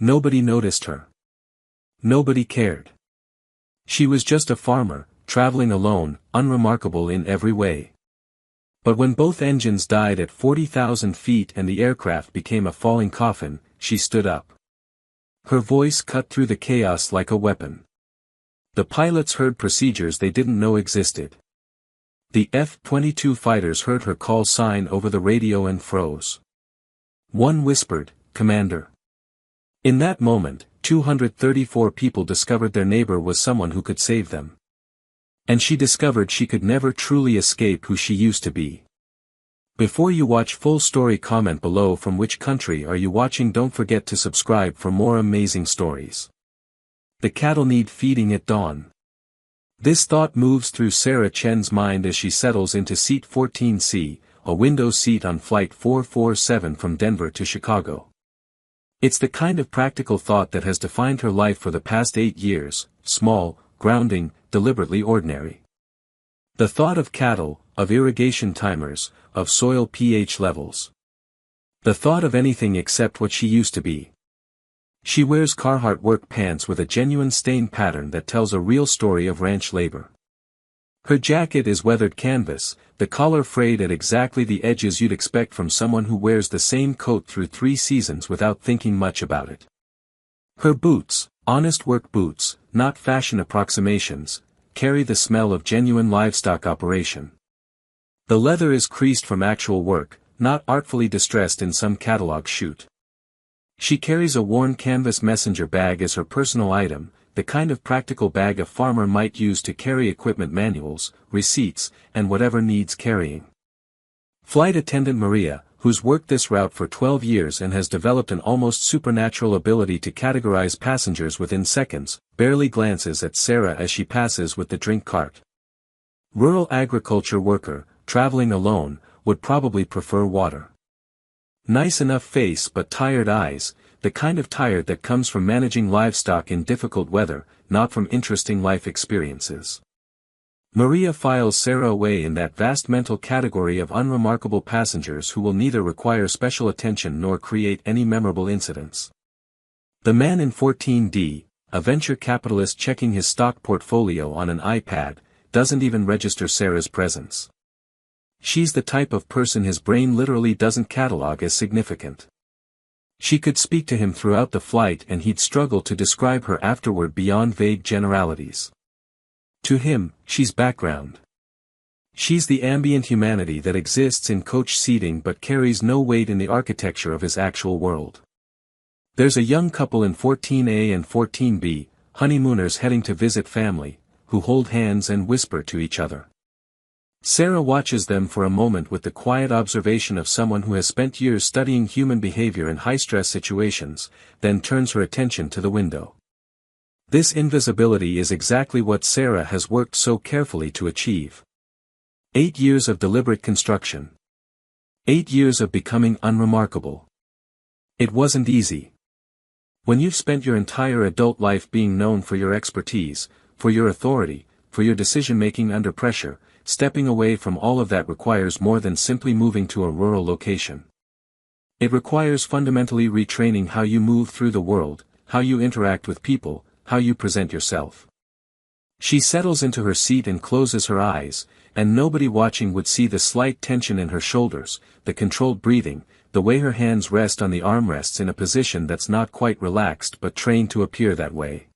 Nobody noticed her. Nobody cared. She was just a farmer, traveling alone, unremarkable in every way. But when both engines died at 40,000 feet and the aircraft became a falling coffin, she stood up. Her voice cut through the chaos like a weapon. The pilots heard procedures they didn't know existed. The F-22 fighters heard her call sign over the radio and froze. One whispered, "Commander." In that moment, 234 people discovered their neighbor was someone who could save them. And she discovered she could never truly escape who she used to be. Before you watch full story, comment below from which country are you watching. Don't forget to subscribe for more amazing stories. The cattle need feeding at dawn. This thought moves through Sarah Chen's mind as she settles into seat 14C, a window seat on flight 447 from Denver to Chicago. It's the kind of practical thought that has defined her life for the past 8 years, small, grounding, deliberately ordinary. The thought of cattle, of irrigation timers, of soil pH levels. The thought of anything except what she used to be. She wears Carhartt work pants with a genuine stain pattern that tells a real story of ranch labor. Her jacket is weathered canvas, the collar frayed at exactly the edges you'd expect from someone who wears the same coat through 3 seasons without thinking much about it. Her boots, honest work boots, not fashion approximations, carry the smell of genuine livestock operation. The leather is creased from actual work, not artfully distressed in some catalog shoot. She carries a worn canvas messenger bag as her personal item, the kind of practical bag a farmer might use to carry equipment manuals, receipts, and whatever needs carrying. Flight attendant Maria, who's worked this route for 12 years and has developed an almost supernatural ability to categorize passengers within seconds, barely glances at Sarah as she passes with the drink cart. Rural agriculture worker, traveling alone, would probably prefer water. Nice enough face but tired eyes, the kind of tired that comes from managing livestock in difficult weather, not from interesting life experiences. Maria files Sarah away in that vast mental category of unremarkable passengers who will neither require special attention nor create any memorable incidents. The man in 14D, a venture capitalist checking his stock portfolio on an iPad, doesn't even register Sarah's presence. She's the type of person his brain literally doesn't catalog as significant. She could speak to him throughout the flight and he'd struggle to describe her afterward beyond vague generalities. To him, she's background. She's the ambient humanity that exists in coach seating but carries no weight in the architecture of his actual world. There's a young couple in 14A and 14B, honeymooners heading to visit family, who hold hands and whisper to each other. Sarah watches them for a moment with the quiet observation of someone who has spent years studying human behavior in high-stress situations, then turns her attention to the window. This invisibility is exactly what Sarah has worked so carefully to achieve. 8 years of deliberate construction. 8 years of becoming unremarkable. It wasn't easy. When you've spent your entire adult life being known for your expertise, for your authority, for your decision-making under pressure, stepping away from all of that requires more than simply moving to a rural location. It requires fundamentally retraining how you move through the world, how you interact with people, how you present yourself. She settles into her seat and closes her eyes, and nobody watching would see the slight tension in her shoulders, the controlled breathing, the way her hands rest on the armrests in a position that's not quite relaxed but trained to appear that way.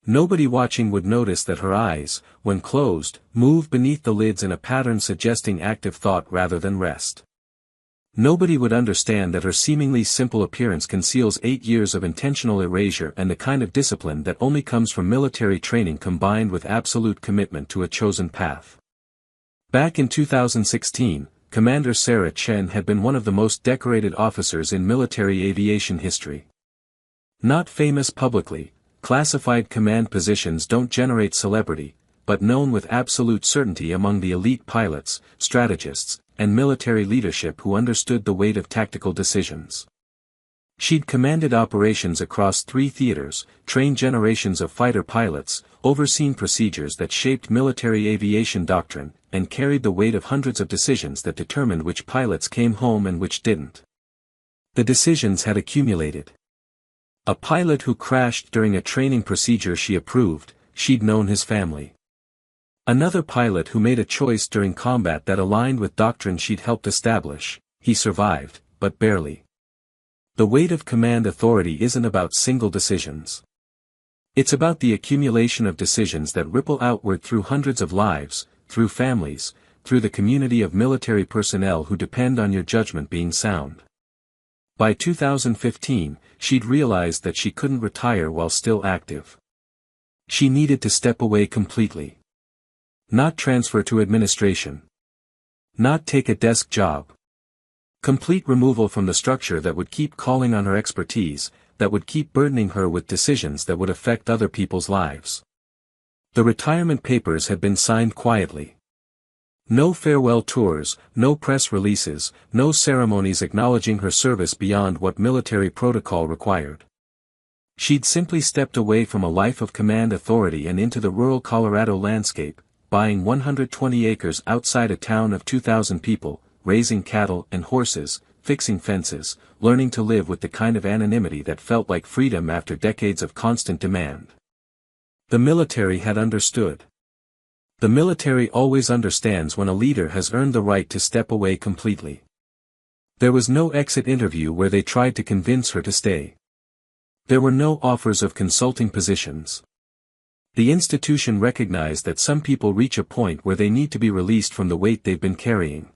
Nobody watching would notice that her eyes, when closed, move beneath the lids in a pattern suggesting active thought rather than rest. Nobody would understand that her seemingly simple appearance conceals 8 years of intentional erasure and the kind of discipline that only comes from military training combined with absolute commitment to a chosen path. Back in 2016, Commander Sarah Chen had been one of the most decorated officers in military aviation history. Not famous publicly, classified command positions don't generate celebrity, but known with absolute certainty among the elite pilots, strategists, and military leadership who understood the weight of tactical decisions. She'd commanded operations across 3 theaters, trained generations of fighter pilots, overseen procedures that shaped military aviation doctrine, and carried the weight of hundreds of decisions that determined which pilots came home and which didn't. The decisions had accumulated. A pilot who crashed during a training procedure she approved, she'd known his family. Another pilot who made a choice during combat that aligned with doctrine she'd helped establish, he survived, but barely. The weight of command authority isn't about single decisions. It's about the accumulation of decisions that ripple outward through hundreds of lives, through families, through the community of military personnel who depend on your judgment being sound. By 2015, she'd realized that she couldn't retire while still active. She needed to step away completely. Not transfer to administration. Not take a desk job. Complete removal from the structure that would keep calling on her expertise, that would keep burdening her with decisions that would affect other people's lives. The retirement papers had been signed quietly. No farewell tours, no press releases, no ceremonies acknowledging her service beyond what military protocol required. She'd simply stepped away from a life of command authority and into the rural Colorado landscape, buying 120 acres outside a town of 2,000 people, raising cattle and horses, fixing fences, learning to live with the kind of anonymity that felt like freedom after decades of constant demand. The military had understood. The military always understands when a leader has earned the right to step away completely. There was no exit interview where they tried to convince her to stay. There were no offers of consulting positions. The institution recognized that some people reach a point where they need to be released from the weight they've been carrying.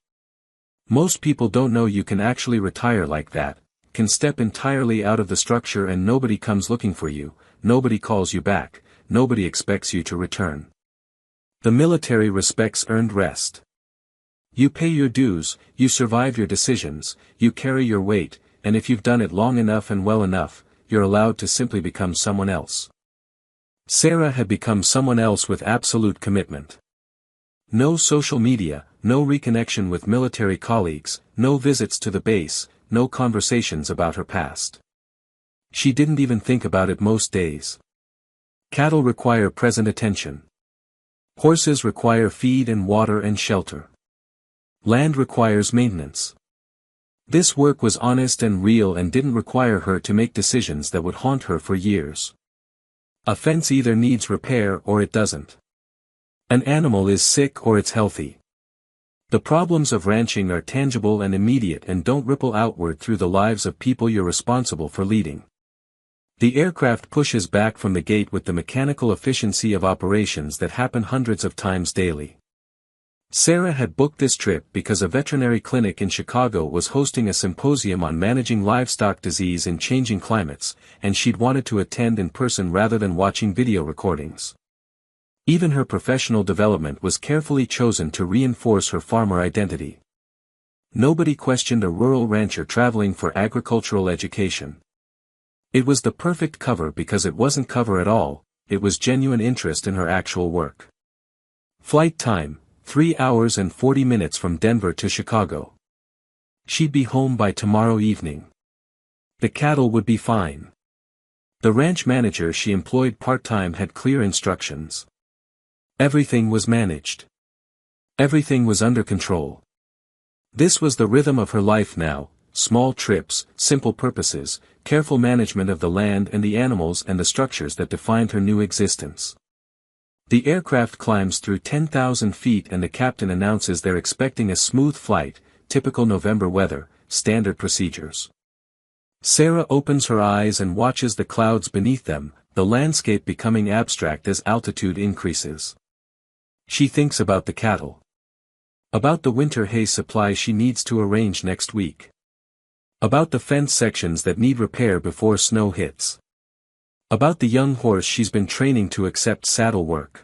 Most people don't know you can actually retire like that, can step entirely out of the structure and nobody comes looking for you, nobody calls you back, nobody expects you to return. The military respects earned rest. You pay your dues, you survive your decisions, you carry your weight, and if you've done it long enough and well enough, you're allowed to simply become someone else. Sarah had become someone else with absolute commitment. No social media, no reconnection with military colleagues, no visits to the base, no conversations about her past. She didn't even think about it most days. Cattle require present attention. Horses require feed and water and shelter. Land requires maintenance. This work was honest and real and didn't require her to make decisions that would haunt her for years. A fence either needs repair or it doesn't. An animal is sick or it's healthy. The problems of ranching are tangible and immediate and don't ripple outward through the lives of people you're responsible for leading. The aircraft pushes back from the gate with the mechanical efficiency of operations that happen hundreds of times daily. Sarah had booked this trip because a veterinary clinic in Chicago was hosting a symposium on managing livestock disease in changing climates, and she'd wanted to attend in person rather than watching video recordings. Even her professional development was carefully chosen to reinforce her farmer identity. Nobody questioned a rural rancher traveling for agricultural education. It was the perfect cover because it wasn't cover at all, it was genuine interest in her actual work. Flight time, 3 hours and 40 minutes from Denver to Chicago. She'd be home by tomorrow evening. The cattle would be fine. The ranch manager she employed part-time had clear instructions. Everything was managed. Everything was under control. This was the rhythm of her life now, small trips, simple purposes, careful management of the land and the animals and the structures that defined her new existence. The aircraft climbs through 10,000 feet and the captain announces they're expecting a smooth flight, typical November weather, standard procedures. Sarah opens her eyes and watches the clouds beneath them, the landscape becoming abstract as altitude increases. She thinks about the cattle. About the winter hay supply she needs to arrange next week. About the fence sections that need repair before snow hits. About the young horse she's been training to accept saddle work.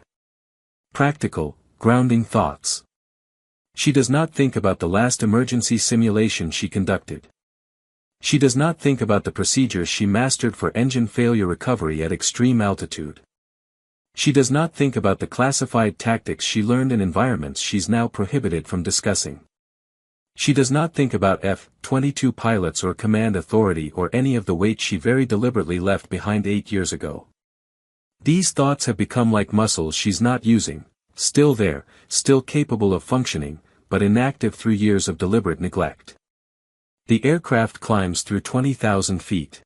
Practical, grounding thoughts. She does not think about the last emergency simulation she conducted. She does not think about the procedures she mastered for engine failure recovery at extreme altitude. She does not think about the classified tactics she learned in environments she's now prohibited from discussing. She does not think about F-22 pilots or command authority or any of the weight she very deliberately left behind 8 years ago. These thoughts have become like muscles she's not using, still there, still capable of functioning, but inactive through years of deliberate neglect. The aircraft climbs through 20,000 feet.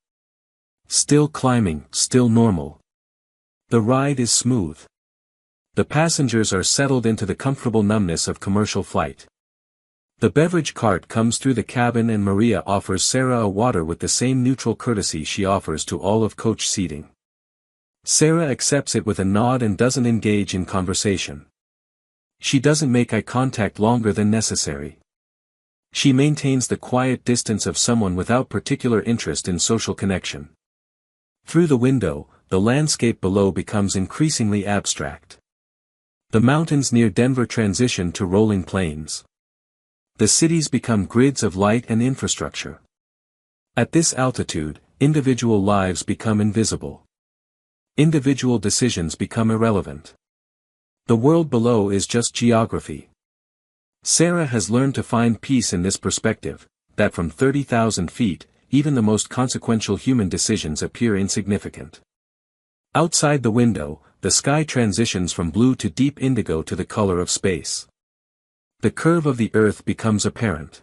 Still climbing, still normal. The ride is smooth. The passengers are settled into the comfortable numbness of commercial flight. The beverage cart comes through the cabin and Maria offers Sarah a water with the same neutral courtesy she offers to all of coach seating. Sarah accepts it with a nod and doesn't engage in conversation. She doesn't make eye contact longer than necessary. She maintains the quiet distance of someone without particular interest in social connection. Through the window, the landscape below becomes increasingly abstract. The mountains near Denver transition to rolling plains. The cities become grids of light and infrastructure. At this altitude, individual lives become invisible. Individual decisions become irrelevant. The world below is just geography. Sarah has learned to find peace in this perspective, that from 30,000 feet, even the most consequential human decisions appear insignificant. Outside the window, the sky transitions from blue to deep indigo to the color of space. The curve of the earth becomes apparent.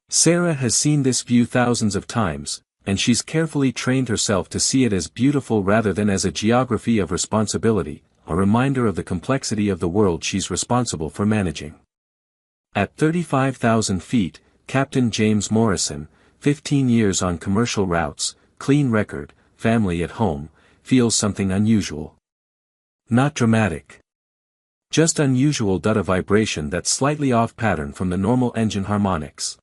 Sarah has seen this view thousands of times, and she's carefully trained herself to see it as beautiful rather than as a geography of responsibility, a reminder of the complexity of the world she's responsible for managing. At 35,000 feet, Captain James Morrison, 15 years on commercial routes, clean record, family at home, feels something unusual. Not dramatic. Just unusual. A vibration that's slightly off pattern from the normal engine harmonics.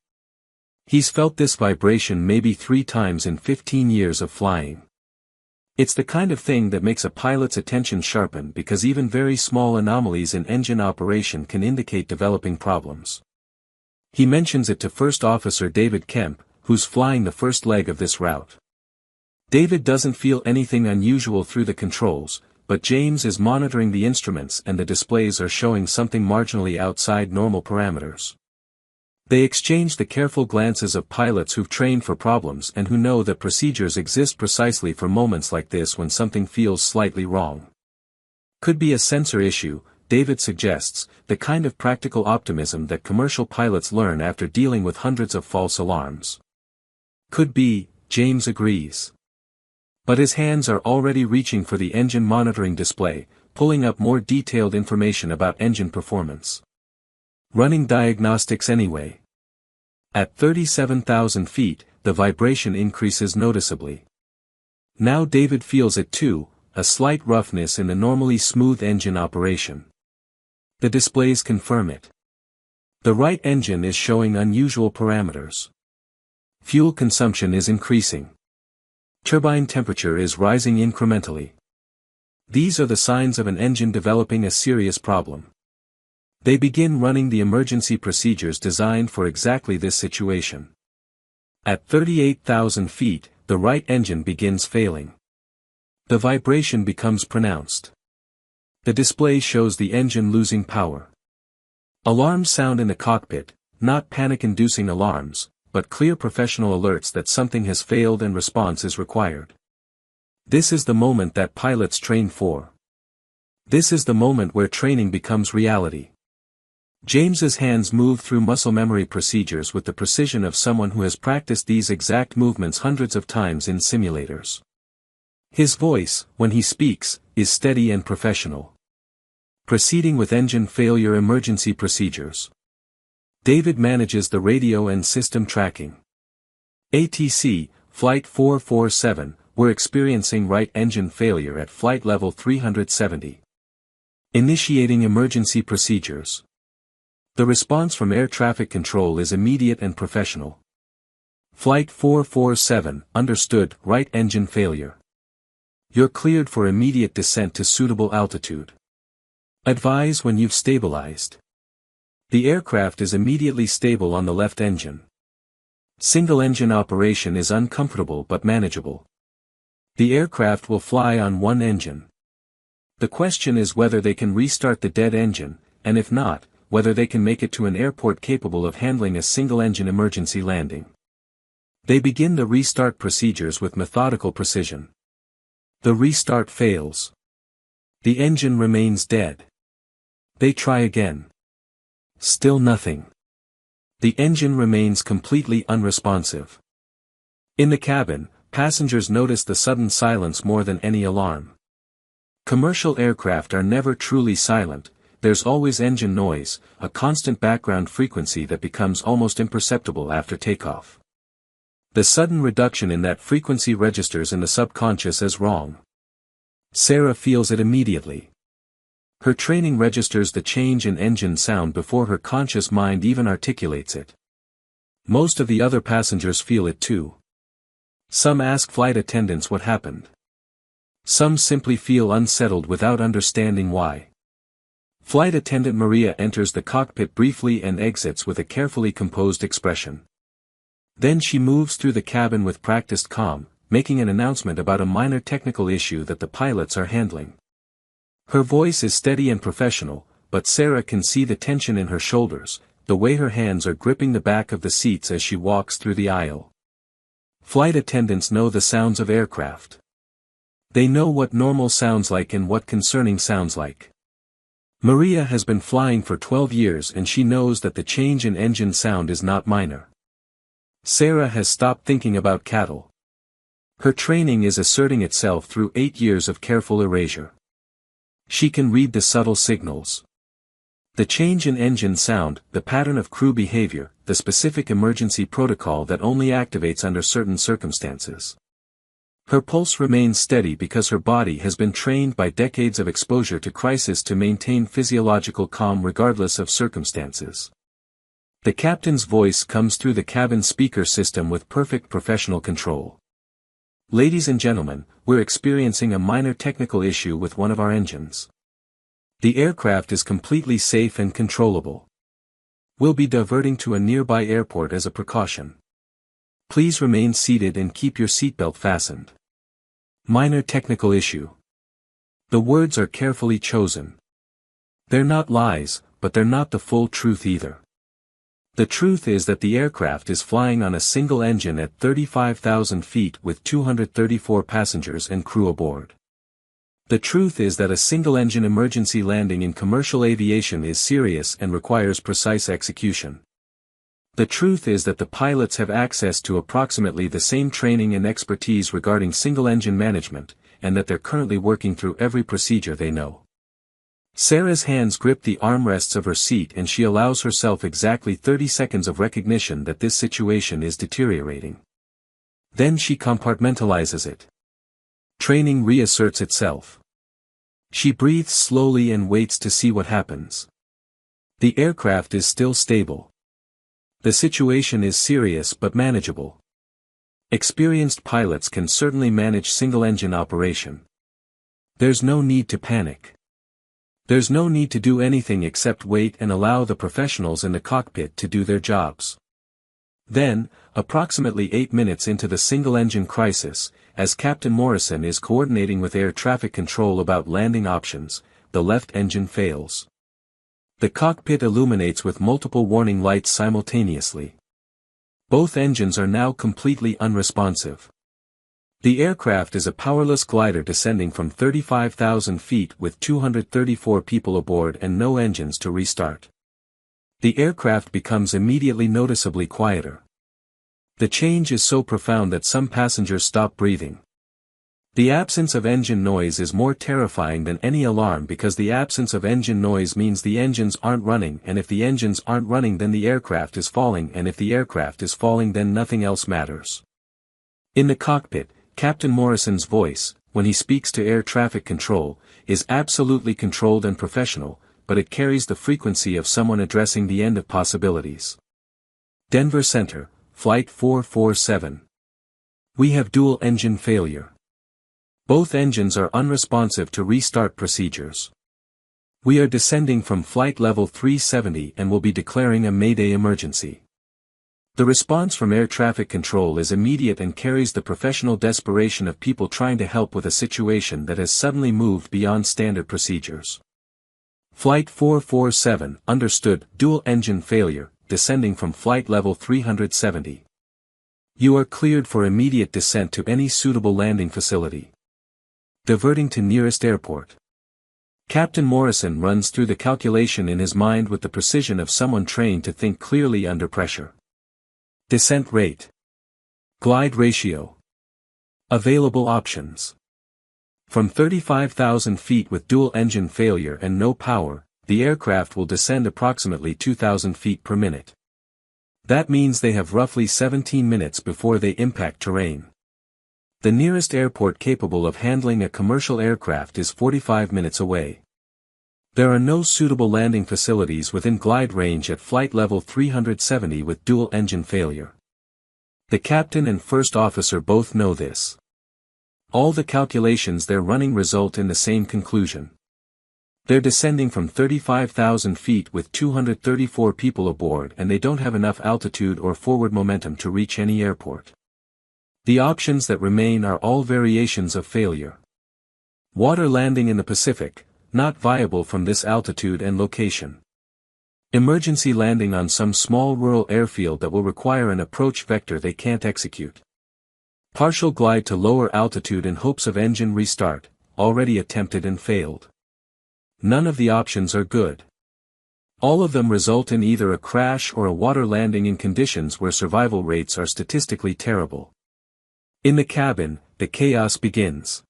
He's felt this vibration maybe 3 times in 15 years of flying. It's the kind of thing that makes a pilot's attention sharpen because even very small anomalies in engine operation can indicate developing problems. He mentions it to First Officer David Kemp, who's flying the first leg of this route. David doesn't feel anything unusual through the controls, but James is monitoring the instruments and the displays are showing something marginally outside normal parameters. They exchange the careful glances of pilots who've trained for problems and who know that procedures exist precisely for moments like this when something feels slightly wrong. Could be a sensor issue, David suggests, the kind of practical optimism that commercial pilots learn after dealing with hundreds of false alarms. Could be, James agrees. But his hands are already reaching for the engine monitoring display, pulling up more detailed information about engine performance. Running diagnostics anyway. At 37,000 feet, the vibration increases noticeably. Now David feels it too, a slight roughness in the normally smooth engine operation. The displays confirm it. The right engine is showing unusual parameters. Fuel consumption is increasing. Turbine temperature is rising incrementally. These are the signs of an engine developing a serious problem. They begin running the emergency procedures designed for exactly this situation. At 38,000 feet, the right engine begins failing. The vibration becomes pronounced. The display shows the engine losing power. Alarms sound in the cockpit, not panic-inducing alarms, but clear professional alerts that something has failed and response is required. This is the moment that pilots train for. This is the moment where training becomes reality. James's hands move through muscle memory procedures with the precision of someone who has practiced these exact movements hundreds of times in simulators. His voice, when he speaks, is steady and professional. Proceeding with engine failure emergency procedures. David manages the radio and system tracking. ATC, Flight 447, we're experiencing right engine failure at flight level 370. Initiating emergency procedures. The response from air traffic control is immediate and professional. Flight 447, understood, right engine failure. You're cleared for immediate descent to suitable altitude. Advise when you've stabilized. The aircraft is immediately stable on the left engine. Single engine operation is uncomfortable but manageable. The aircraft will fly on one engine. The question is whether they can restart the dead engine, and if not, whether they can make it to an airport capable of handling a single-engine emergency landing. They begin the restart procedures with methodical precision. The restart fails. The engine remains dead. They try again. Still nothing. The engine remains completely unresponsive. In the cabin, passengers notice the sudden silence more than any alarm. Commercial aircraft are never truly silent, there's always engine noise, a constant background frequency that becomes almost imperceptible after takeoff. The sudden reduction in that frequency registers in the subconscious as wrong. Sarah feels it immediately. Her training registers the change in engine sound before her conscious mind even articulates it. Most of the other passengers feel it too. Some ask flight attendants what happened. Some simply feel unsettled without understanding why. Flight attendant Maria enters the cockpit briefly and exits with a carefully composed expression. Then she moves through the cabin with practiced calm, making an announcement about a minor technical issue that the pilots are handling. Her voice is steady and professional, but Sarah can see the tension in her shoulders, the way her hands are gripping the back of the seats as she walks through the aisle. Flight attendants know the sounds of aircraft. They know what normal sounds like and what concerning sounds like. Maria has been flying for 12 years and she knows that the change in engine sound is not minor. Sarah has stopped thinking about cattle. Her training is asserting itself through 8 years of careful erasure. She can read the subtle signals. The change in engine sound, the pattern of crew behavior, the specific emergency protocol that only activates under certain circumstances. Her pulse remains steady because her body has been trained by decades of exposure to crisis to maintain physiological calm regardless of circumstances. The captain's voice comes through the cabin speaker system with perfect professional control. Ladies and gentlemen, we're experiencing a minor technical issue with one of our engines. The aircraft is completely safe and controllable. We'll be diverting to a nearby airport as a precaution. Please remain seated and keep your seatbelt fastened. Minor technical issue. The words are carefully chosen. They're not lies, but they're not the full truth either. The truth is that the aircraft is flying on a single engine at 35,000 feet with 234 passengers and crew aboard. The truth is that a single-engine emergency landing in commercial aviation is serious and requires precise execution. The truth is that the pilots have access to approximately the same training and expertise regarding single-engine management, and that they're currently working through every procedure they know. Sarah's hands grip the armrests of her seat and she allows herself exactly 30 seconds of recognition that this situation is deteriorating. Then she compartmentalizes it. Training reasserts itself. She breathes slowly and waits to see what happens. The aircraft is still stable. The situation is serious but manageable. Experienced pilots can certainly manage single-engine operation. There's no need to panic. There's no need to do anything except wait and allow the professionals in the cockpit to do their jobs. Then, approximately 8 minutes into the single-engine crisis, as Captain Morrison is coordinating with air traffic control about landing options, the left engine fails. The cockpit illuminates with multiple warning lights simultaneously. Both engines are now completely unresponsive. The aircraft is a powerless glider descending from 35,000 feet with 234 people aboard and no engines to restart. The aircraft becomes immediately noticeably quieter. The change is so profound that some passengers stop breathing. The absence of engine noise is more terrifying than any alarm because the absence of engine noise means the engines aren't running, and if the engines aren't running then the aircraft is falling, and if the aircraft is falling then nothing else matters. In the cockpit, Captain Morrison's voice, when he speaks to air traffic control, is absolutely controlled and professional, but it carries the frequency of someone addressing the end of possibilities. Denver Center, Flight 447. We have dual engine failure. Both engines are unresponsive to restart procedures. We are descending from flight level 370 and will be declaring a Mayday emergency. The response from air traffic control is immediate and carries the professional desperation of people trying to help with a situation that has suddenly moved beyond standard procedures. Flight 447, understood, dual engine failure, descending from flight level 370. You are cleared for immediate descent to any suitable landing facility. Diverting to nearest airport. Captain Morrison runs through the calculation in his mind with the precision of someone trained to think clearly under pressure. Descent rate. Glide ratio. Available options. From 35,000 feet with dual engine failure and no power, the aircraft will descend approximately 2,000 feet per minute. That means they have roughly 17 minutes before they impact terrain. The nearest airport capable of handling a commercial aircraft is 45 minutes away. There are no suitable landing facilities within glide range at flight level 370 with dual engine failure. The captain and first officer both know this. All the calculations they're running result in the same conclusion. They're descending from 35,000 feet with 234 people aboard and they don't have enough altitude or forward momentum to reach any airport. The options that remain are all variations of failure. Water landing in the Pacific, not viable from this altitude and location. Emergency landing on some small rural airfield that will require an approach vector they can't execute. Partial glide to lower altitude in hopes of engine restart, already attempted and failed. None of the options are good. All of them result in either a crash or a water landing in conditions where survival rates are statistically terrible. In the cabin, the chaos begins.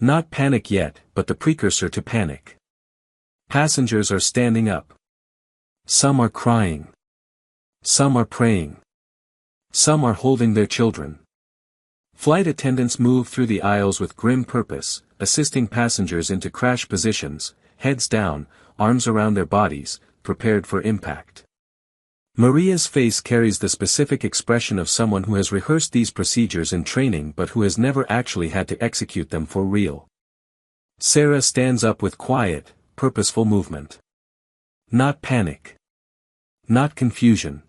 Not panic yet, but the precursor to panic. Passengers are standing up. Some are crying. Some are praying. Some are holding their children. Flight attendants move through the aisles with grim purpose, assisting passengers into crash positions, heads down, arms around their bodies, prepared for impact. Maria's face carries the specific expression of someone who has rehearsed these procedures in training but who has never actually had to execute them for real. Sarah stands up with quiet, purposeful movement. Not panic. Not confusion.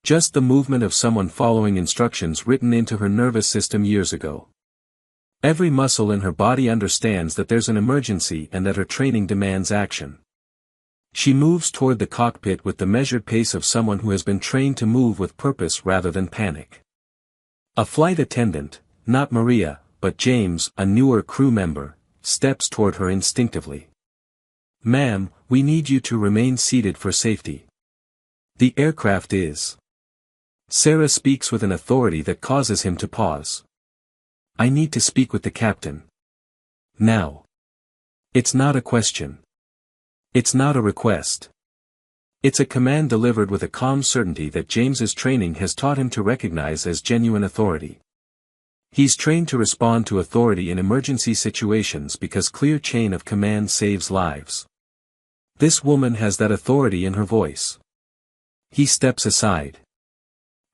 Just the movement of someone following instructions written into her nervous system years ago. Every muscle in her body understands that there's an emergency and that her training demands action. She moves toward the cockpit with the measured pace of someone who has been trained to move with purpose rather than panic. A flight attendant, not Maria, but James, a newer crew member, steps toward her instinctively. "Ma'am, we need you to remain seated for safety. The aircraft is." Sarah speaks with an authority that causes him to pause. "I need to speak with the captain. Now." It's not a question. It's not a request. It's a command delivered with a calm certainty that James's training has taught him to recognize as genuine authority. He's trained to respond to authority in emergency situations because clear chain of command saves lives. This woman has that authority in her voice. He steps aside.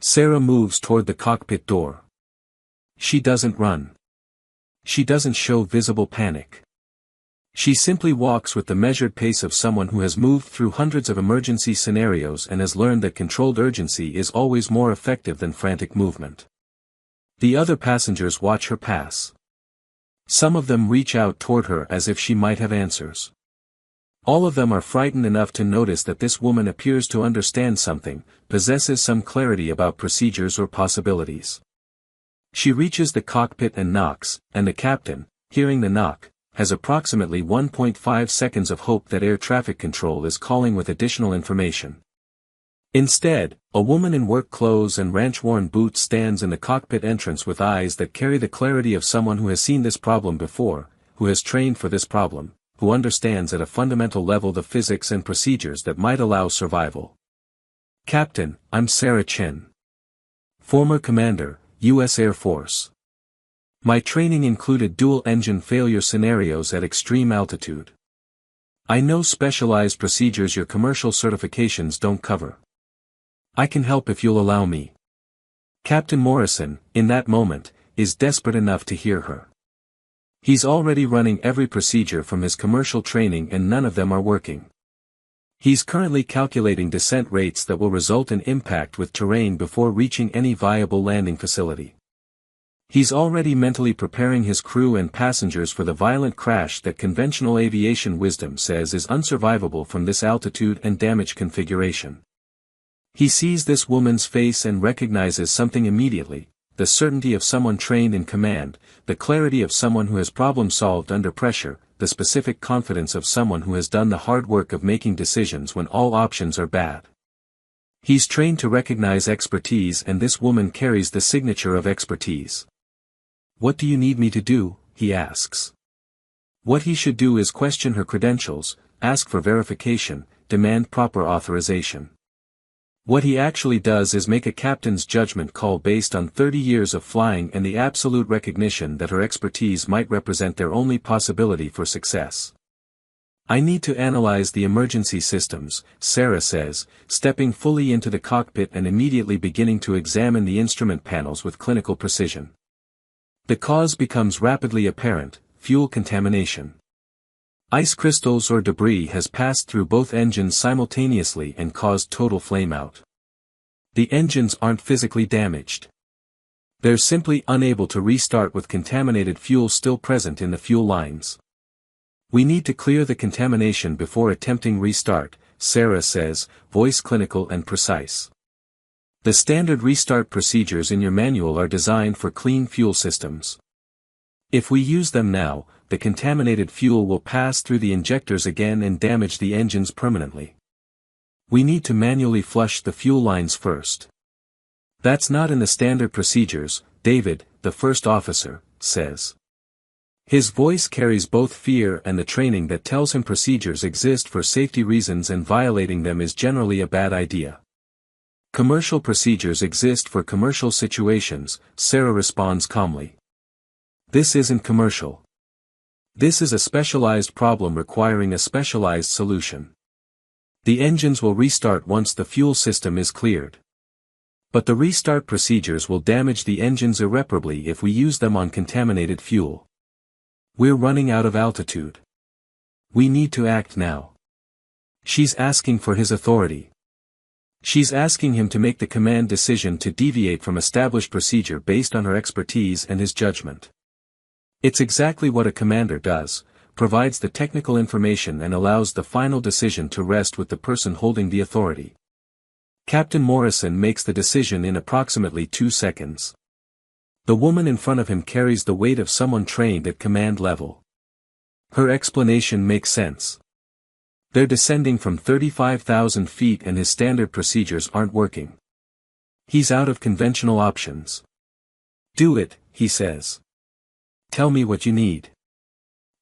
Sarah moves toward the cockpit door. She doesn't run. She doesn't show visible panic. She simply walks with the measured pace of someone who has moved through hundreds of emergency scenarios and has learned that controlled urgency is always more effective than frantic movement. The other passengers watch her pass. Some of them reach out toward her as if she might have answers. All of them are frightened enough to notice that this woman appears to understand something, possesses some clarity about procedures or possibilities. She reaches the cockpit and knocks, and the captain, hearing the knock, has approximately 1.5 seconds of hope that air traffic control is calling with additional information. Instead, a woman in work clothes and ranch-worn boots stands in the cockpit entrance with eyes that carry the clarity of someone who has seen this problem before, who has trained for this problem, who understands at a fundamental level the physics and procedures that might allow survival. "Captain, I'm Sarah Chen. Former Commander, U.S. Air Force. My training included dual-engine failure scenarios at extreme altitude. I know specialized procedures your commercial certifications don't cover. I can help if you'll allow me." Captain Morrison, in that moment, is desperate enough to hear her. He's already running every procedure from his commercial training and none of them are working. He's currently calculating descent rates that will result in impact with terrain before reaching any viable landing facility. He's already mentally preparing his crew and passengers for the violent crash that conventional aviation wisdom says is unsurvivable from this altitude and damage configuration. He sees this woman's face and recognizes something immediately, the certainty of someone trained in command, the clarity of someone who has problem solved under pressure, the specific confidence of someone who has done the hard work of making decisions when all options are bad. He's trained to recognize expertise and this woman carries the signature of expertise. "What do you need me to do?" he asks. What he should do is question her credentials, ask for verification, demand proper authorization. What he actually does is make a captain's judgment call based on 30 years of flying and the absolute recognition that her expertise might represent their only possibility for success. "I need to analyze the emergency systems," Sarah says, stepping fully into the cockpit and immediately beginning to examine the instrument panels with clinical precision. The cause becomes rapidly apparent: fuel contamination. Ice crystals or debris has passed through both engines simultaneously and caused total flameout. The engines aren't physically damaged. They're simply unable to restart with contaminated fuel still present in the fuel lines. "We need to clear the contamination before attempting restart," Sarah says, voice clinical and precise. "The standard restart procedures in your manual are designed for clean fuel systems. If we use them now, the contaminated fuel will pass through the injectors again and damage the engines permanently. We need to manually flush the fuel lines first." "That's not in the standard procedures," David, the first officer, says. His voice carries both fear and the training that tells him procedures exist for safety reasons and violating them is generally a bad idea. "Commercial procedures exist for commercial situations," Sarah responds calmly. "This isn't commercial. This is a specialized problem requiring a specialized solution. The engines will restart once the fuel system is cleared. But the restart procedures will damage the engines irreparably if we use them on contaminated fuel. We're running out of altitude. We need to act now." She's asking for his authority. She's asking him to make the command decision to deviate from established procedure based on her expertise and his judgment. It's exactly what a commander does, provides the technical information and allows the final decision to rest with the person holding the authority. Captain Morrison makes the decision in approximately 2 seconds. The woman in front of him carries the weight of someone trained at command level. Her explanation makes sense. They're descending from 35,000 feet and his standard procedures aren't working. He's out of conventional options. "Do it," he says. "Tell me what you need."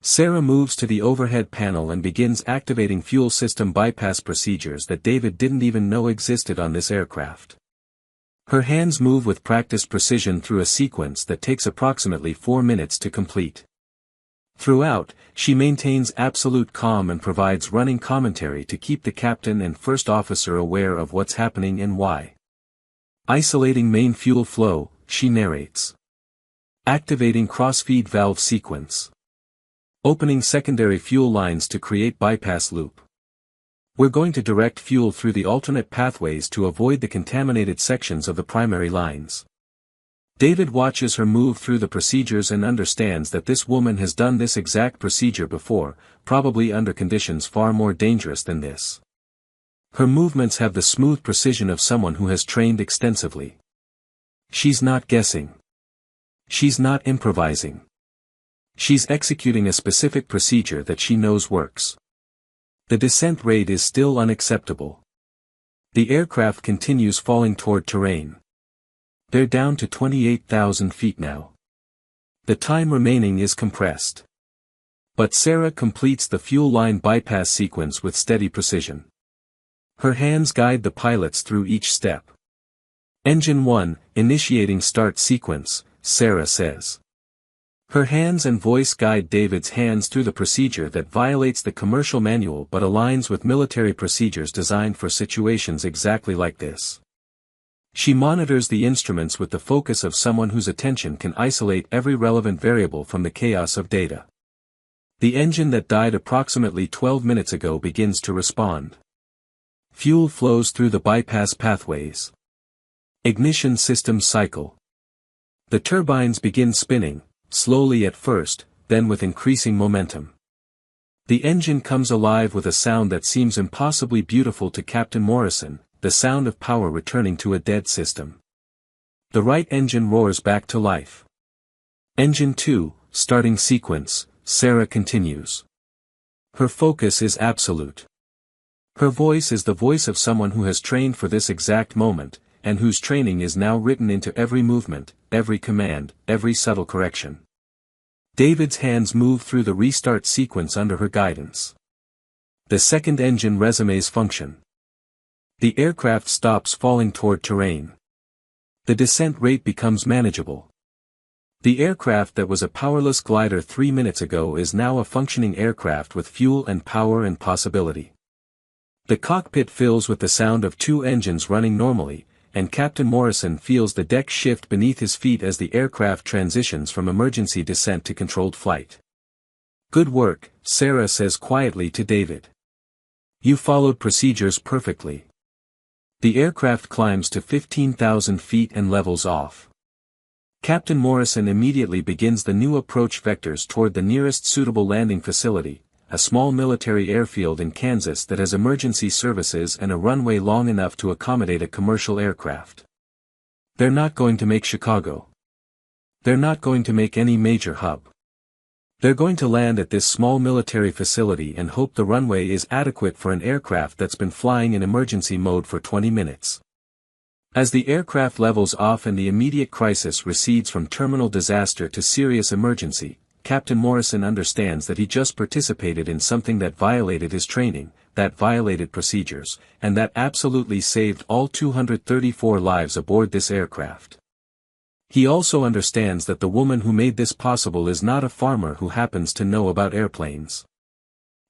Sarah moves to the overhead panel and begins activating fuel system bypass procedures that David didn't even know existed on this aircraft. Her hands move with practiced precision through a sequence that takes approximately 4 minutes to complete. Throughout, she maintains absolute calm and provides running commentary to keep the captain and first officer aware of what's happening and why. "Isolating main fuel flow," she narrates. "Activating crossfeed valve sequence. Opening secondary fuel lines to create bypass loop. We're going to direct fuel through the alternate pathways to avoid the contaminated sections of the primary lines." David watches her move through the procedures and understands that this woman has done this exact procedure before, probably under conditions far more dangerous than this. Her movements have the smooth precision of someone who has trained extensively. She's not guessing. She's not improvising. She's executing a specific procedure that she knows works. The descent rate is still unacceptable. The aircraft continues falling toward terrain. They're down to 28,000 feet now. The time remaining is compressed. But Sarah completes the fuel line bypass sequence with steady precision. Her hands guide the pilots through each step. "Engine 1, initiating start sequence," Sarah says. Her hands and voice guide David's hands through the procedure that violates the commercial manual but aligns with military procedures designed for situations exactly like this. She monitors the instruments with the focus of someone whose attention can isolate every relevant variable from the chaos of data. The engine that died approximately 12 minutes ago begins to respond. Fuel flows through the bypass pathways. Ignition system cycle. The turbines begin spinning, slowly at first, then with increasing momentum. The engine comes alive with a sound that seems impossibly beautiful to Captain Morrison, the sound of power returning to a dead system. The right engine roars back to life. "Engine 2, starting sequence," Sarah continues. Her focus is absolute. Her voice is the voice of someone who has trained for this exact moment, and whose training is now written into every movement, every command, every subtle correction. David's hands move through the restart sequence under her guidance. The second engine resumes function. The aircraft stops falling toward terrain. The descent rate becomes manageable. The aircraft that was a powerless glider 3 minutes ago is now a functioning aircraft with fuel and power and possibility. The cockpit fills with the sound of 2 engines running normally, and Captain Morrison feels the deck shift beneath his feet as the aircraft transitions from emergency descent to controlled flight. "Good work," Sarah says quietly to David. "You followed procedures perfectly." The aircraft climbs to 15,000 feet and levels off. Captain Morrison immediately begins the new approach vectors toward the nearest suitable landing facility, a small military airfield in Kansas that has emergency services and a runway long enough to accommodate a commercial aircraft. They're not going to make Chicago. They're not going to make any major hub. They're going to land at this small military facility and hope the runway is adequate for an aircraft that's been flying in emergency mode for 20 minutes. As the aircraft levels off and the immediate crisis recedes from terminal disaster to serious emergency, Captain Morrison understands that he just participated in something that violated his training, that violated procedures, and that absolutely saved all 234 lives aboard this aircraft. He also understands that the woman who made this possible is not a farmer who happens to know about airplanes.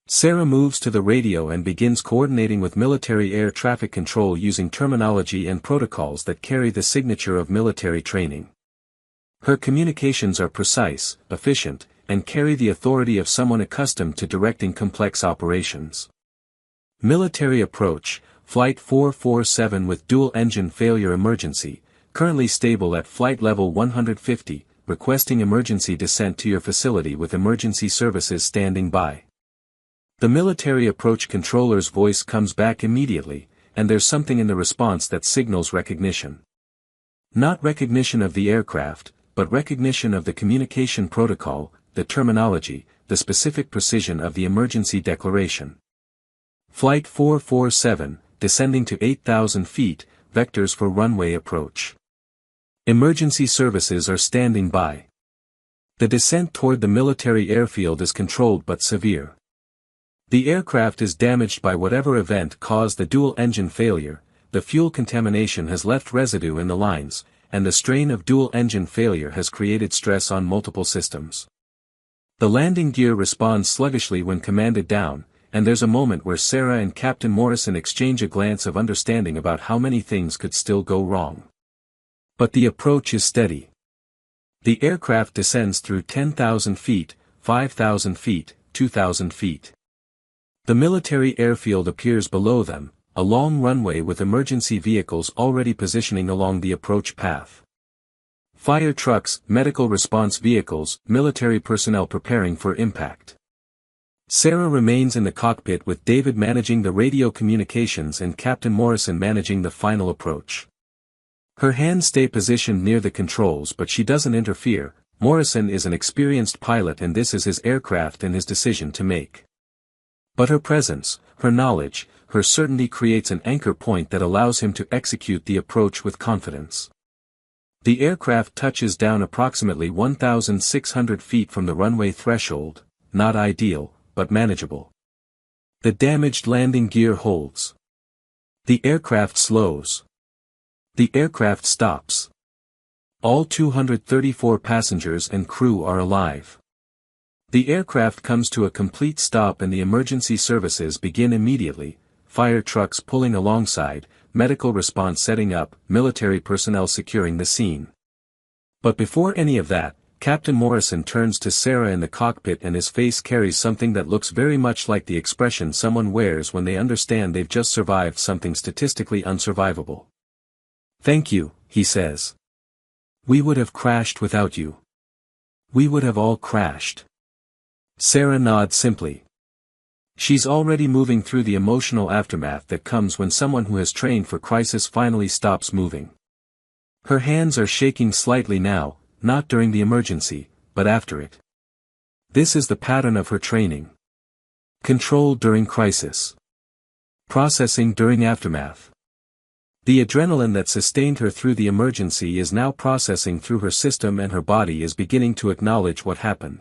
Sarah moves to the radio and begins coordinating with military air traffic control using terminology and protocols that carry the signature of military training. Her communications are precise, efficient, and carry the authority of someone accustomed to directing complex operations. Military approach, Flight 447 with dual engine failure emergency, currently stable at flight level 150, requesting emergency descent to your facility with emergency services standing by. The military approach controller's voice comes back immediately, and there's something in the response that signals recognition. Not recognition of the aircraft, but recognition of the communication protocol, the terminology, the specific precision of the emergency declaration. Flight 447, descending to 8,000 feet, vectors for runway approach. Emergency services are standing by. The descent toward the military airfield is controlled but severe. The aircraft is damaged by whatever event caused the dual engine failure, the fuel contamination has left residue in the lines, and the strain of dual engine failure has created stress on multiple systems. The landing gear responds sluggishly when commanded down, and there's a moment where Sarah and Captain Morrison exchange a glance of understanding about how many things could still go wrong. But the approach is steady. The aircraft descends through 10,000 feet, 5,000 feet, 2,000 feet. The military airfield appears below them, a long runway with emergency vehicles already positioning along the approach path. Fire trucks, medical response vehicles, military personnel preparing for impact. Sarah remains in the cockpit with David managing the radio communications and Captain Morrison managing the final approach. Her hands stay positioned near the controls but she doesn't interfere. Morrison is an experienced pilot and this is his aircraft and his decision to make. But her presence, her knowledge, her certainty creates an anchor point that allows him to execute the approach with confidence. The aircraft touches down approximately 1,600 feet from the runway threshold, not ideal, but manageable. The damaged landing gear holds. The aircraft slows. The aircraft stops. All 234 passengers and crew are alive. The aircraft comes to a complete stop and the emergency services begin immediately, fire trucks pulling alongside, medical response setting up, military personnel securing the scene. But before any of that, Captain Morrison turns to Sarah in the cockpit and his face carries something that looks very much like the expression someone wears when they understand they've just survived something statistically unsurvivable. "Thank you," he says. "We would have crashed without you. We would have all crashed." Sarah nods simply. She's already moving through the emotional aftermath that comes when someone who has trained for crisis finally stops moving. Her hands are shaking slightly now, not during the emergency, but after it. This is the pattern of her training. Control during crisis. Processing during aftermath. The adrenaline that sustained her through the emergency is now processing through her system and her body is beginning to acknowledge what happened.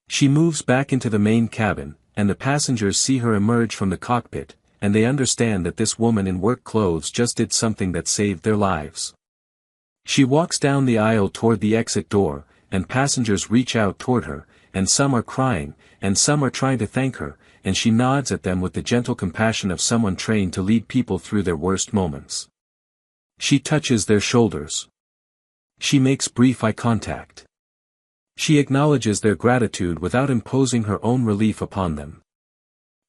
She moves back into the main cabin, and the passengers see her emerge from the cockpit, and they understand that this woman in work clothes just did something that saved their lives. She walks down the aisle toward the exit door, and passengers reach out toward her, and some are crying, and some are trying to thank her, and she nods at them with the gentle compassion of someone trained to lead people through their worst moments. She touches their shoulders. She makes brief eye contact. She acknowledges their gratitude without imposing her own relief upon them.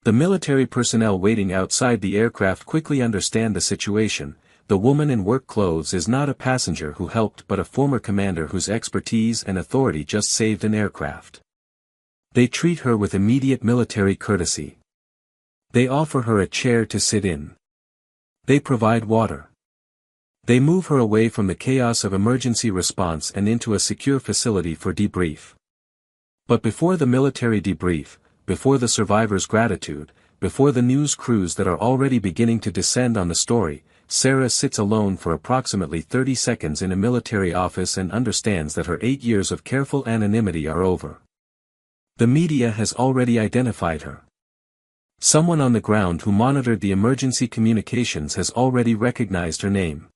The military personnel waiting outside the aircraft quickly understand the situation. The woman in work clothes is not a passenger who helped but a former commander whose expertise and authority just saved an aircraft. They treat her with immediate military courtesy. They offer her a chair to sit in. They provide water. They move her away from the chaos of emergency response and into a secure facility for debrief. But before the military debrief, before the survivors' gratitude, before the news crews that are already beginning to descend on the story, Sarah sits alone for approximately 30 seconds in a military office and understands that her 8 years of careful anonymity are over. The media has already identified her. Someone on the ground who monitored the emergency communications has already recognized her name.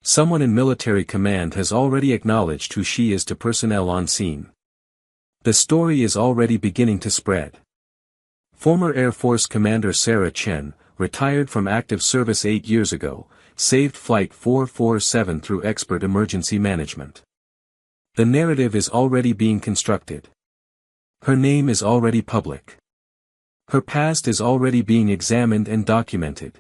Someone in military command has already acknowledged who she is to personnel on scene. The story is already beginning to spread. Former Air Force Commander Sarah Chen, retired from active service 8 years ago, saved Flight 447 through expert emergency management. The narrative is already being constructed. Her name is already public. Her past is already being examined and documented.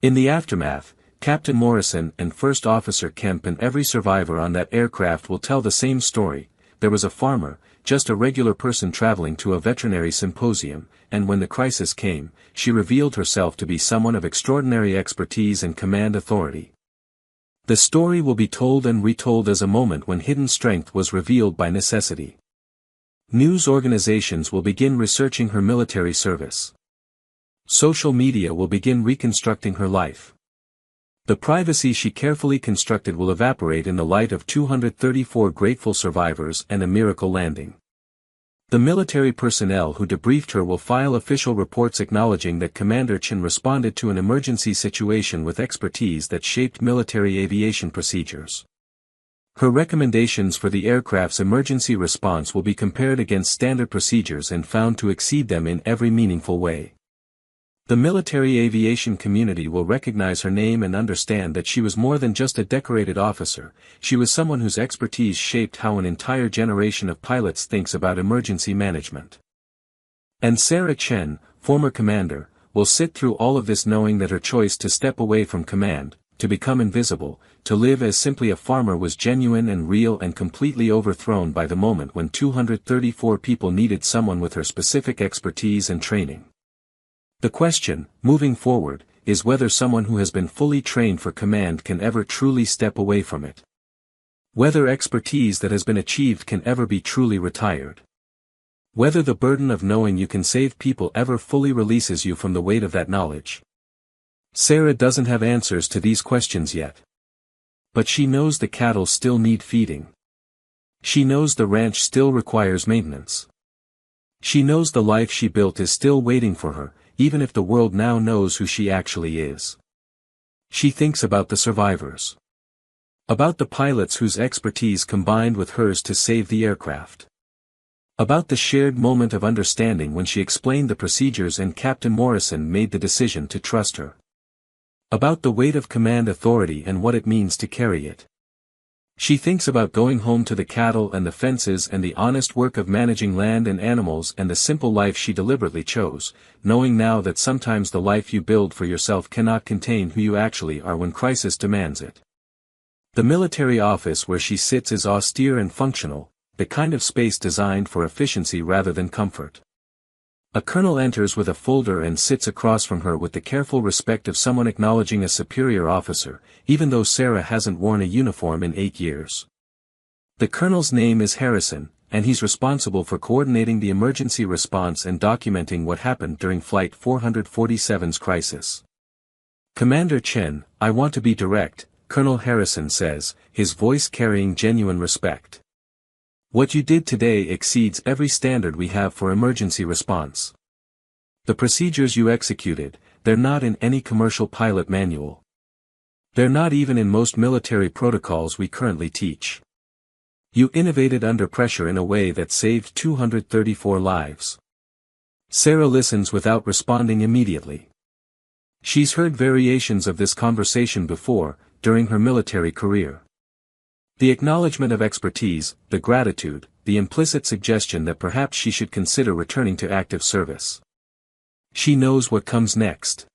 In the aftermath, Captain Morrison and First Officer Kemp and every survivor on that aircraft will tell the same story. There was a farmer, just a regular person traveling to a veterinary symposium, and when the crisis came, she revealed herself to be someone of extraordinary expertise and command authority. The story will be told and retold as a moment when hidden strength was revealed by necessity. News organizations will begin researching her military service. Social media will begin reconstructing her life. The privacy she carefully constructed will evaporate in the light of 234 grateful survivors and a miracle landing. The military personnel who debriefed her will file official reports acknowledging that Commander Chen responded to an emergency situation with expertise that shaped military aviation procedures. Her recommendations for the aircraft's emergency response will be compared against standard procedures and found to exceed them in every meaningful way. The military aviation community will recognize her name and understand that she was more than just a decorated officer, she was someone whose expertise shaped how an entire generation of pilots thinks about emergency management. And Sarah Chen, former commander, will sit through all of this knowing that her choice to step away from command, to become invisible, to live as simply a farmer was genuine and real and completely overthrown by the moment when 234 people needed someone with her specific expertise and training. The question, moving forward, is whether someone who has been fully trained for command can ever truly step away from it. Whether expertise that has been achieved can ever be truly retired. Whether the burden of knowing you can save people ever fully releases you from the weight of that knowledge. Sarah doesn't have answers to these questions yet. But she knows the cattle still need feeding. She knows the ranch still requires maintenance. She knows the life she built is still waiting for her, even if the world now knows who she actually is. She thinks about the survivors. About the pilots whose expertise combined with hers to save the aircraft. About the shared moment of understanding when she explained the procedures and Captain Morrison made the decision to trust her. About the weight of command authority and what it means to carry it. She thinks about going home to the cattle and the fences and the honest work of managing land and animals and the simple life she deliberately chose, knowing now that sometimes the life you build for yourself cannot contain who you actually are when crisis demands it. The military office where she sits is austere and functional, the kind of space designed for efficiency rather than comfort. A colonel enters with a folder and sits across from her with the careful respect of someone acknowledging a superior officer, even though Sarah hasn't worn a uniform in 8 years. The colonel's name is Harrison, and he's responsible for coordinating the emergency response and documenting what happened during Flight 447's crisis. Commander Chen, I want to be direct, Colonel Harrison says, his voice carrying genuine respect. What you did today exceeds every standard we have for emergency response. The procedures you executed, they're not in any commercial pilot manual. They're not even in most military protocols we currently teach. You innovated under pressure in a way that saved 234 lives. Sarah listens without responding immediately. She's heard variations of this conversation before, during her military career. The acknowledgement of expertise, the gratitude, the implicit suggestion that perhaps she should consider returning to active service. She knows what comes next.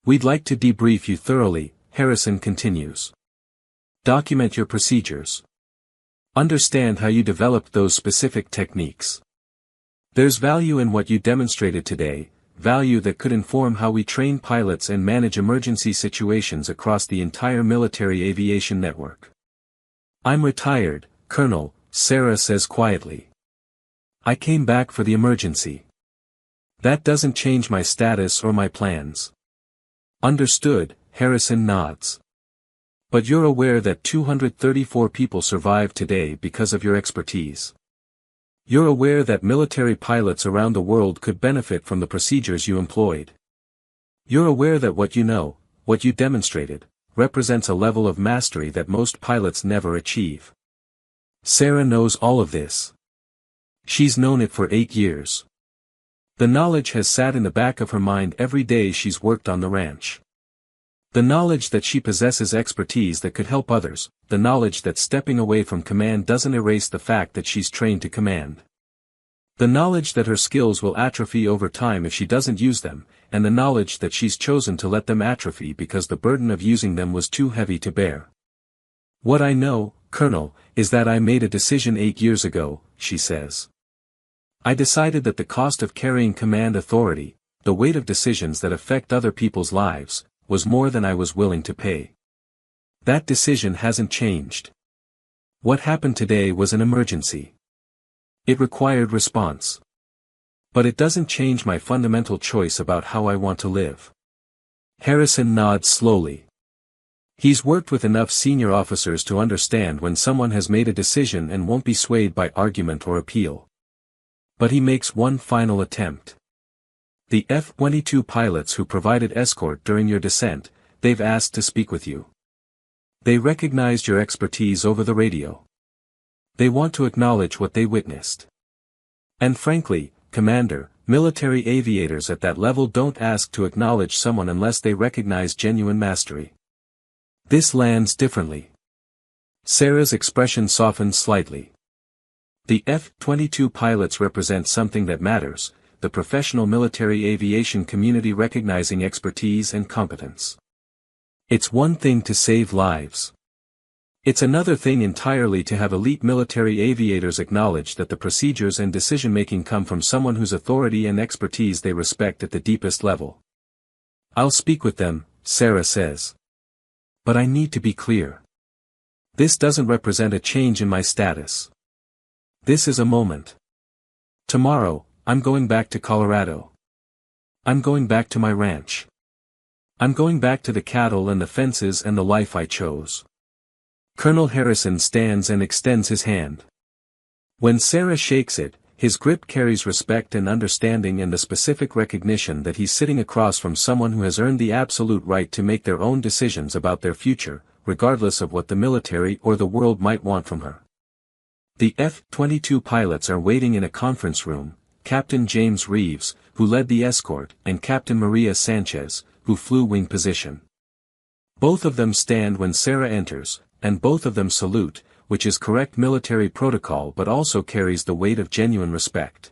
We'd like to debrief you thoroughly, Harrison continues. Document your procedures. Understand how you developed those specific techniques. There's value in what you demonstrated today, value that could inform how we train pilots and manage emergency situations across the entire military aviation network. I'm retired, Colonel, Sarah says quietly. I came back for the emergency. That doesn't change my status or my plans. Understood, Harrison nods. But you're aware that 234 people survived today because of your expertise. You're aware that military pilots around the world could benefit from the procedures you employed. You're aware that what you know, what you demonstrated, represents a level of mastery that most pilots never achieve. Sarah knows all of this. She's known it for 8 years. The knowledge has sat in the back of her mind every day she's worked on the ranch. The knowledge that she possesses expertise that could help others, the knowledge that stepping away from command doesn't erase the fact that she's trained to command. The knowledge that her skills will atrophy over time if she doesn't use them, and the knowledge that she's chosen to let them atrophy because the burden of using them was too heavy to bear. What I know, Colonel, is that I made a decision 8 years ago, she says. I decided that the cost of carrying command authority, the weight of decisions that affect other people's lives, was more than I was willing to pay. That decision hasn't changed. What happened today was an emergency. It required response. But it doesn't change my fundamental choice about how I want to live. Harrison nods slowly. He's worked with enough senior officers to understand when someone has made a decision and won't be swayed by argument or appeal. But he makes one final attempt. The F-22 pilots who provided escort during your descent, they've asked to speak with you. They recognized your expertise over the radio. They want to acknowledge what they witnessed. And frankly, Commander, military aviators at that level don't ask to acknowledge someone unless they recognize genuine mastery. This lands differently. Sarah's expression softened slightly. The F-22 pilots represent something that matters, the professional military aviation community recognizing expertise and competence. It's one thing to save lives. It's another thing entirely to have elite military aviators acknowledge that the procedures and decision-making come from someone whose authority and expertise they respect at the deepest level. I'll speak with them, Sarah says. But I need to be clear. This doesn't represent a change in my status. This is a moment. Tomorrow, I'm going back to Colorado. I'm going back to my ranch. I'm going back to the cattle and the fences and the life I chose. Colonel Harrison stands and extends his hand. When Sarah shakes it, his grip carries respect and understanding and the specific recognition that he's sitting across from someone who has earned the absolute right to make their own decisions about their future, regardless of what the military or the world might want from her. The F-22 pilots are waiting in a conference room, Captain James Reeves, who led the escort, and Captain Maria Sanchez, who flew wing position. Both of them stand when Sarah enters, and both of them salute, which is correct military protocol but also carries the weight of genuine respect.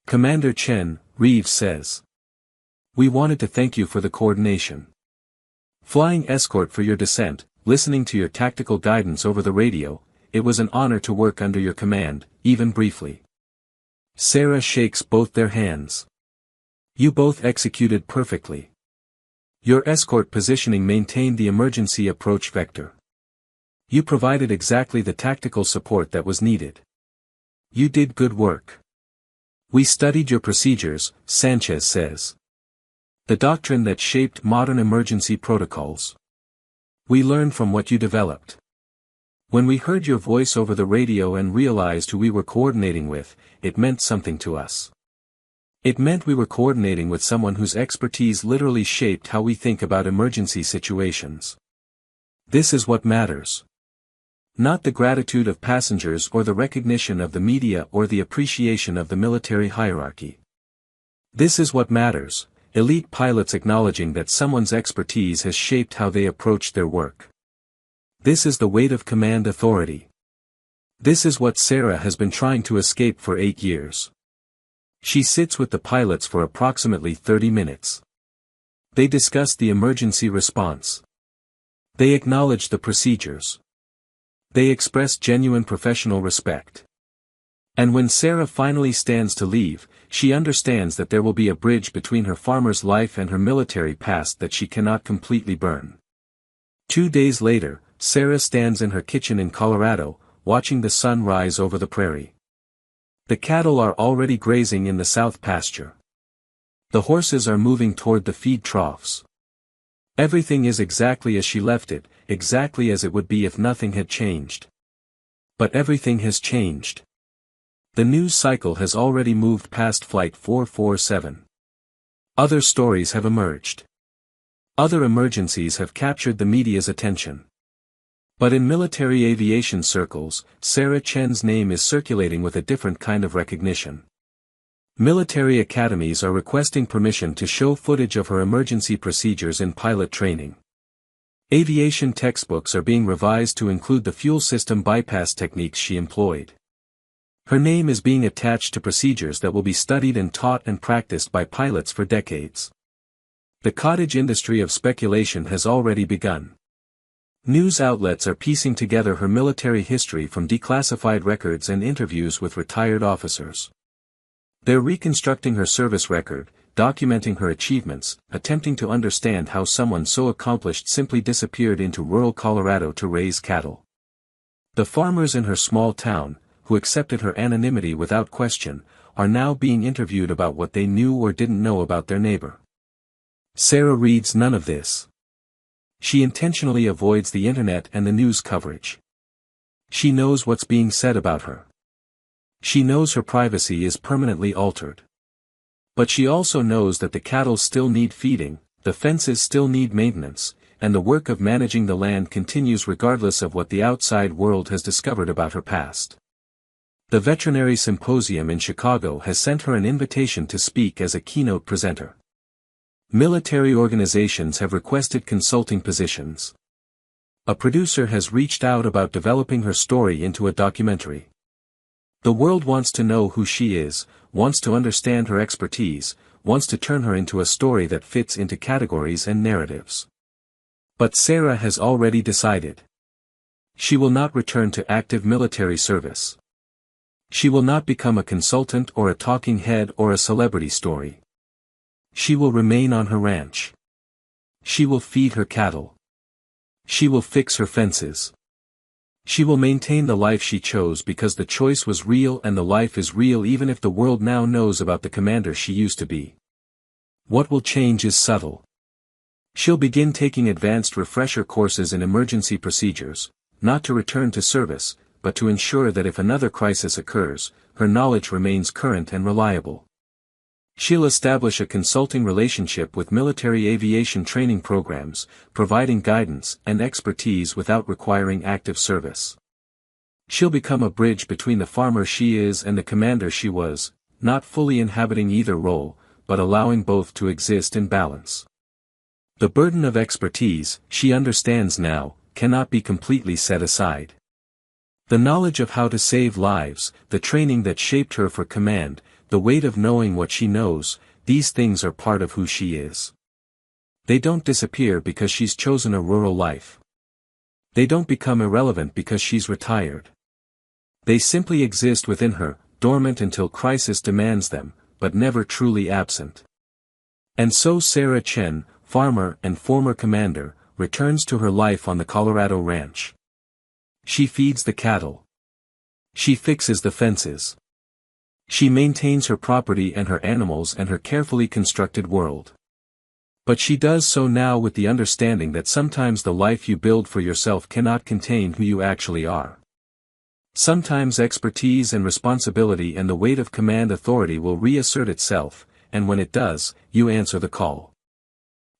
Commander Chen, Reeves says. We wanted to thank you for the coordination. Flying escort for your descent, listening to your tactical guidance over the radio, it was an honor to work under your command, even briefly. Sarah shakes both their hands. You both executed perfectly. Your escort positioning maintained the emergency approach vector. You provided exactly the tactical support that was needed. You did good work. We studied your procedures, Sanchez says. The doctrine that shaped modern emergency protocols. We learn from what you developed. When we heard your voice over the radio and realized who we were coordinating with, it meant something to us. It meant we were coordinating with someone whose expertise literally shaped how we think about emergency situations. This is what matters. Not the gratitude of passengers or the recognition of the media or the appreciation of the military hierarchy. This is what matters, elite pilots acknowledging that someone's expertise has shaped how they approach their work. This is the weight of command authority. This is what Sarah has been trying to escape for 8 years. She sits with the pilots for approximately 30 minutes. They discuss the emergency response. They acknowledge the procedures. They express genuine professional respect. And when Sarah finally stands to leave, she understands that there will be a bridge between her farmer's life and her military past that she cannot completely burn. 2 days later, Sarah stands in her kitchen in Colorado, watching the sun rise over the prairie. The cattle are already grazing in the south pasture. The horses are moving toward the feed troughs. Everything is exactly as she left it, exactly as it would be if nothing had changed. But everything has changed. The news cycle has already moved past Flight 447. Other stories have emerged. Other emergencies have captured the media's attention. But in military aviation circles, Sarah Chen's name is circulating with a different kind of recognition. Military academies are requesting permission to show footage of her emergency procedures in pilot training. Aviation textbooks are being revised to include the fuel system bypass techniques she employed. Her name is being attached to procedures that will be studied and taught and practiced by pilots for decades. The cottage industry of speculation has already begun. News outlets are piecing together her military history from declassified records and interviews with retired officers. They're reconstructing her service record, documenting her achievements, attempting to understand how someone so accomplished simply disappeared into rural Colorado to raise cattle. The farmers in her small town, who accepted her anonymity without question, are now being interviewed about what they knew or didn't know about their neighbor. Sarah reads none of this. She intentionally avoids the internet and the news coverage. She knows what's being said about her. She knows her privacy is permanently altered. But she also knows that the cattle still need feeding, the fences still need maintenance, and the work of managing the land continues regardless of what the outside world has discovered about her past. The Veterinary Symposium in Chicago has sent her an invitation to speak as a keynote presenter. Military organizations have requested consulting positions. A producer has reached out about developing her story into a documentary. The world wants to know who she is, wants to understand her expertise, wants to turn her into a story that fits into categories and narratives. But Sarah has already decided. She will not return to active military service. She will not become a consultant or a talking head or a celebrity story. She will remain on her ranch. She will feed her cattle. She will fix her fences. She will maintain the life she chose because the choice was real and the life is real even if the world now knows about the commander she used to be. What will change is subtle. She'll begin taking advanced refresher courses in emergency procedures, not to return to service, but to ensure that if another crisis occurs, her knowledge remains current and reliable. She'll establish a consulting relationship with military aviation training programs, providing guidance and expertise without requiring active service. She'll become a bridge between the farmer she is and the commander she was, not fully inhabiting either role, but allowing both to exist in balance. The burden of expertise, she understands now, cannot be completely set aside. The knowledge of how to save lives, the training that shaped her for command, the weight of knowing what she knows, these things are part of who she is. They don't disappear because she's chosen a rural life. They don't become irrelevant because she's retired. They simply exist within her, dormant until crisis demands them, but never truly absent. And so Sarah Chen, farmer and former commander, returns to her life on the Colorado ranch. She feeds the cattle. She fixes the fences. She maintains her property and her animals and her carefully constructed world. But she does so now with the understanding that sometimes the life you build for yourself cannot contain who you actually are. Sometimes expertise and responsibility and the weight of command authority will reassert itself, and when it does, you answer the call.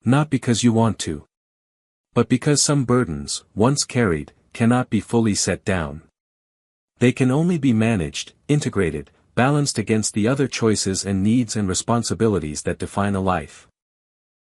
Not because you want to, but because some burdens, once carried, cannot be fully set down. They can only be managed, integrated, balanced against the other choices and needs and responsibilities that define a life.